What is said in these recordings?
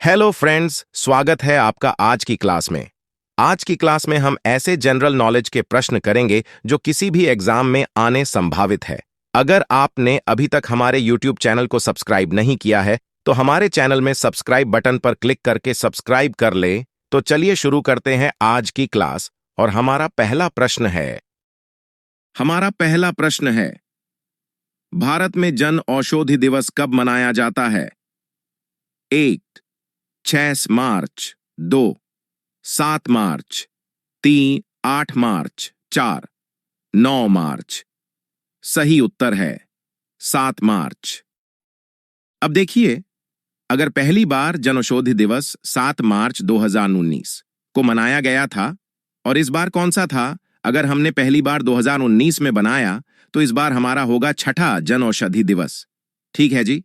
Hello friends, स्वागत है आपका आज की क्लास में। आज की क्लास में हम ऐसे जनरल नॉलेज के प्रश्न करेंगे जो किसी भी एग्जाम में आने संभावित है। अगर आपने अभी तक हमारे YouTube चैनल को सब्सक्राइब नहीं किया है तो हमारे चैनल में सब्सक्राइब बटन पर क्लिक करके सब्सक्राइब कर ले। तो चलिए शुरू करते हैं आज की क्लास और हमारा पहला प्रश्न है भारत में जन औषधि दिवस कब मनाया जाता है? 1. 6 मार्च, 2. 7 मार्च, 3. 8 मार्च, 4. 9 मार्च। सही उत्तर है 7 मार्च। अब देखिए, अगर पहली बार जनऔषधि दिवस 7 मार्च 2019 को मनाया गया था और इस बार कौन सा था? अगर हमने पहली बार 2019 में बनाया तो इस बार हमारा होगा छठा जनऔषधि दिवस। ठीक है जी।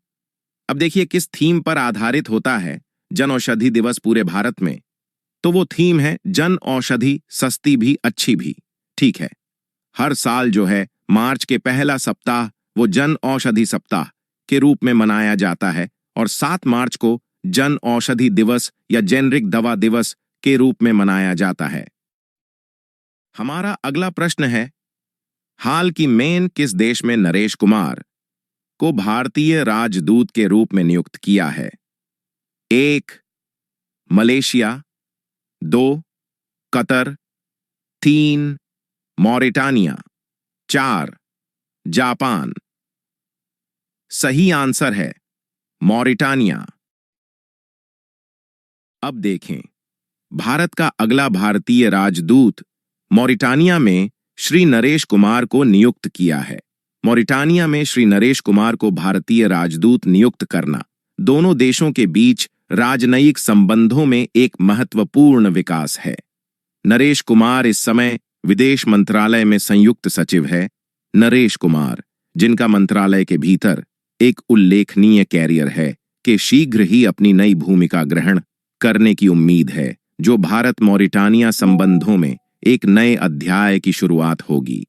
अब देखिए किस थीम पर आधारित होता है जन औषधि दिवस पूरे भारत में। तो वो थीम है जन औषधि सस्ती भी अच्छी भी। ठीक है, हर साल जो है मार्च के पहला सप्ताह वो जन औषधि सप्ताह के रूप में मनाया जाता है और 7 मार्च को जन औषधि दिवस या जेनरिक दवा दिवस के रूप में मनाया जाता है। हमारा अगला प्रश्न है, हाल की में किस देश में नरेश कुमार को भारतीय राजदूत के रूप में नियुक्त किया है? 1. मलेशिया, 2. कतर, 3. मॉरिटानिया, 4. जापान। सही आंसर है मॉरिटानिया। अब देखें, भारत का अगला भारतीय राजदूत मॉरिटानिया में श्री नरेश कुमार को नियुक्त किया है। मॉरिटानिया में श्री नरेश कुमार को भारतीय राजदूत नियुक्त करना दोनों देशों के बीच राजनयिक संबंधों में एक महत्वपूर्ण विकास है। नरेश कुमार इस समय विदेश मंत्रालय में संयुक्त सचिव है। नरेश कुमार, जिनका मंत्रालय के भीतर एक उल्लेखनीय कैरियर है, कि शीघ्र ही अपनी नई भूमिका ग्रहण करने की उम्मीद है, जो भारत मॉरिटानिया संबंधों में एक नए अध्याय की शुरुआत होगी।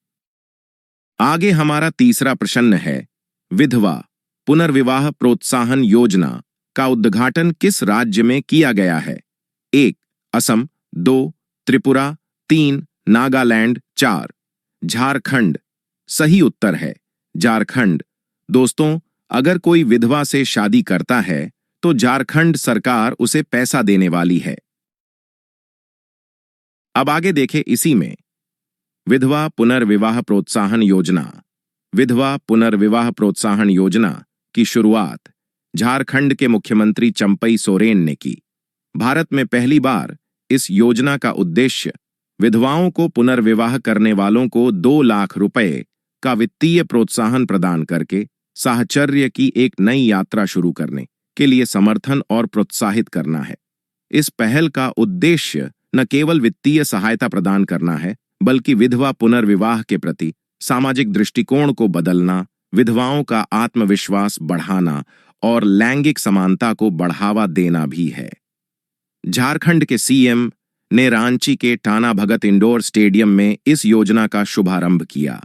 आगे हमारा तीसरा प्रश्न है, विधवा पुनर्विवाह प्रोत्साहन योजना का उद्घाटन किस राज्य में किया गया है? 1. असम, 2. त्रिपुरा, 3. नागालैंड, 4. झारखंड। सही उत्तर है झारखंड। दोस्तों, अगर कोई विधवा से शादी करता है तो झारखंड सरकार उसे पैसा देने वाली है। अब आगे देखें इसी में, विधवा पुनर्विवाह प्रोत्साहन योजना। विधवा पुनर्विवाह प्रोत्साहन योजना की शुरुआत झारखंड के मुख्यमंत्री चंपई सोरेन ने की। भारत में पहली बार इस योजना का उद्देश्य विधवाओं को पुनर्विवाह करने वालों को 2 लाख रुपए का वित्तीय प्रोत्साहन प्रदान करके साहचर्य की एक नई यात्रा शुरू करने के लिए समर्थन और प्रोत्साहित करना है। इस पहल का उद्देश्य न केवल वित्तीय सहायता प्रदान करना है, बल्कि विधवा पुनर्विवाह के प्रति सामाजिक दृष्टिकोण को बदलना, विधवाओं का आत्मविश्वास बढ़ाना और लैंगिक समानता को बढ़ावा देना भी है। झारखंड के सीएम ने रांची के टाना भगत इंडोर स्टेडियम में इस योजना का शुभारंभ किया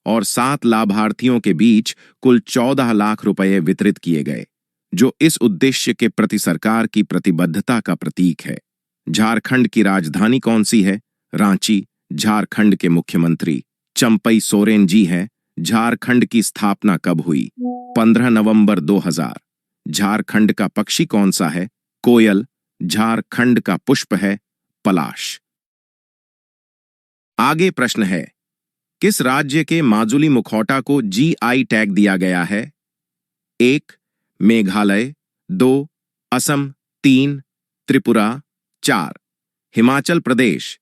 और 7 लाभार्थियों के बीच कुल 14 लाख रुपए वितरित किए गए, जो इस उद्देश्य के प्रति सरकार की प्रतिबद्धता का प्रतीक है। झारखंड की राजधानी कौन सी है? रांची। झारखंड के मुख्यमंत्री चंपई सोरेन जी हैं। झारखंड की स्थापना कब हुई? 15 नवंबर 2000। झारखंड का पक्षी कौन सा है? कोयल। झारखंड का पुष्प है पलाश। आगे प्रश्न है, किस राज्य के माजुली मुखौटा को जीआई टैग दिया गया है? 1. मेघालय, 2. असम, 3. त्रिपुरा, 4. हिमाचल प्रदेश।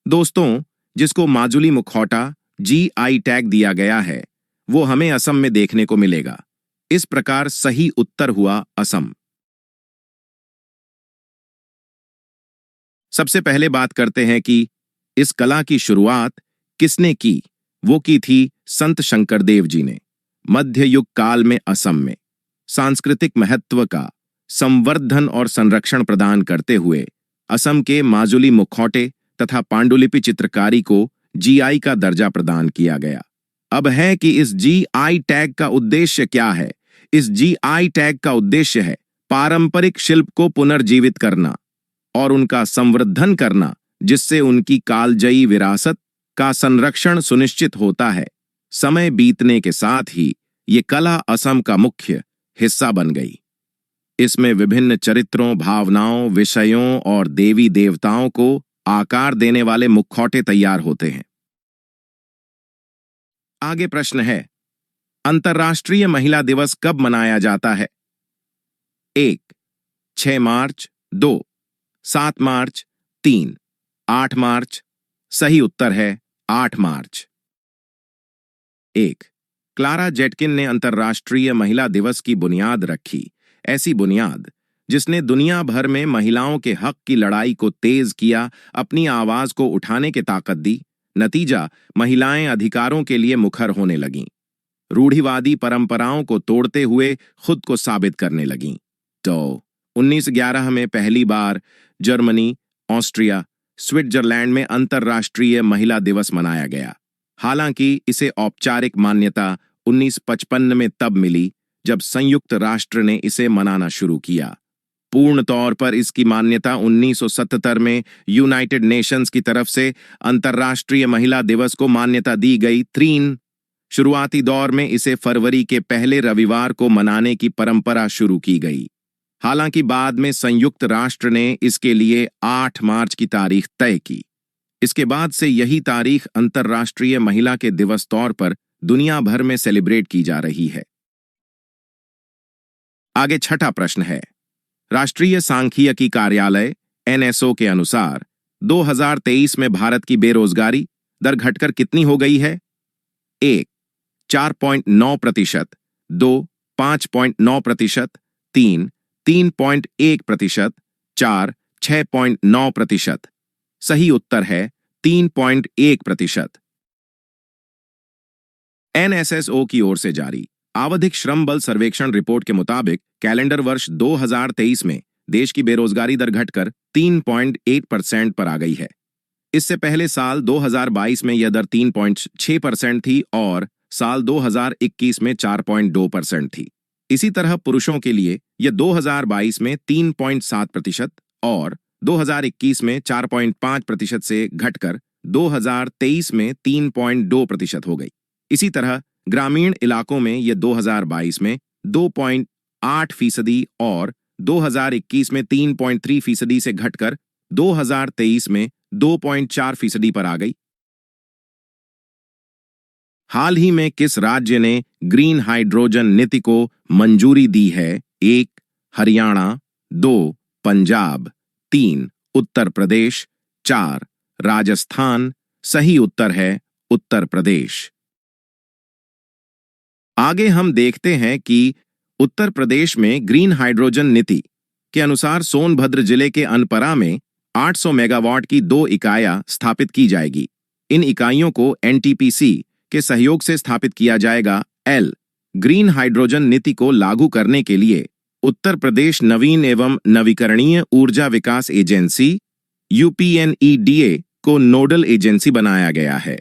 दोस्तों, जिसको माजुली मुखौटा जीआई टैग दिया गया है वो हमें असम में देखने को मिलेगा। इस प्रकार सही उत्तर हुआ असम। सबसे पहले बात करते हैं कि इस कला की शुरुआत किसने की? वो की थी संत शंकरदेव जी ने। मध्य युग काल में असम में सांस्कृतिक महत्व का संवर्धन और संरक्षण प्रदान करते हुए असम के माजुली मुखौटे तथा पांडुलिपि चित्रकारी को जीआई का दर्जा प्रदान किया गया। अब है कि इस जीआई टैग का उद्देश्य क्या है? इस जीआई टैग का उद्देश्य है पारंपरिक शिल्प को पुनर्जीवित करना और उनका संवर्धन करना, जिससे उनकी कालजयी विरासत का संरक्षण सुनिश्चित होता है। समय बीतने के साथ ही ये कला असम का मुख्य हिस्सा बन गई। इसमें विभिन्न चरित्रों, भावनाओं, विषयों और देवी देवताओं को आकार देने वाले मुखौटे तैयार होते हैं। आगे प्रश्न है, अंतर्राष्ट्रीय महिला दिवस कब मनाया जाता है? 1. 6 मार्च, 2. 7 मार्च, 3. 8 मार्च। सही उत्तर है 8 मार्च। 1. क्लारा जेटकिन ने अंतर्राष्ट्रीय महिला दिवस की बुनियाद रखी। ऐसी बुनियाद जिसने दुनिया भर में महिलाओं के हक की लड़ाई को तेज किया, अपनी आवाज को उठाने की ताकत दी। नतीजा, महिलाएं अधिकारों के लिए मुखर होने लगीं, रूढ़िवादी परंपराओं को तोड़ते हुए खुद को साबित करने लगीं। तो 1911 में पहली बार जर्मनी, ऑस्ट्रिया, स्विट्जरलैंड में अंतर्राष्ट्रीय महिला दिवस मनाया गया। हालांकि इसे औपचारिक मान्यता 1955 में तब मिली जब संयुक्त राष्ट्र ने इसे मनाना शुरू किया। पूर्ण तौर पर इसकी मान्यता 1977 में यूनाइटेड नेशंस की तरफ से अंतर्राष्ट्रीय महिला दिवस को मान्यता दी गई। 3. शुरुआती दौर में इसे फरवरी के पहले रविवार को मनाने की परंपरा शुरू की गई। हालांकि बाद में संयुक्त राष्ट्र ने इसके लिए 8 मार्च की तारीख तय की। इसके बाद से यही तारीख अंतर्राष्ट्रीय महिला के दिवस तौर पर दुनिया भर में सेलिब्रेट की जा रही है। आगे छठा प्रश्न है, राष्ट्रीय सांख्यिकी कार्यालय NSO के अनुसार 2023 में भारत की बेरोजगारी दर घटकर कितनी हो गई है? 1. 4.9%, 2. 5.9%, 3. 3.1%, 4. 6.9%। सही उत्तर है 3.1%। NSSO की ओर से जारी आवधिक श्रम बल सर्वेक्षण रिपोर्ट के मुताबिक कैलेंडर वर्ष 2023 में देश की बेरोजगारी दर घटकर 3.8% पर आ गई है। इससे पहले साल 2022 में यह दर 3.6% थी और साल 2021 में 4.2% थी। इसी तरह पुरुषों के लिए यह 2022 में 3.7% और 2021 में 4.5% से घटकर 2023 में 3.2% हो गई। इसी तरह ग्रामीण इलाकों में यह 2022 में 2.8% और 2021 में 3.3% से घटकर 2023 में 2.4% पर आ गई। हाल ही में किस राज्य ने ग्रीन हाइड्रोजन नीति को मंजूरी दी है? 1. हरियाणा, 2. पंजाब, 3. उत्तर प्रदेश, 4. राजस्थान। सही उत्तर है उत्तर प्रदेश। आगे हम देखते हैं कि उत्तर प्रदेश में ग्रीन हाइड्रोजन नीति के अनुसार सोनभद्र जिले के अनपरा में 800 मेगावाट की 2 इकाइयां स्थापित की जाएगी। इन इकाइयों को NTPC के सहयोग से स्थापित किया जाएगा। ग्रीन हाइड्रोजन नीति को लागू करने के लिए उत्तर प्रदेश नवीन एवं नवीकरणीय ऊर्जा विकास एजेंसी UPNEDA को नोडल एजेंसी बनाया गया है।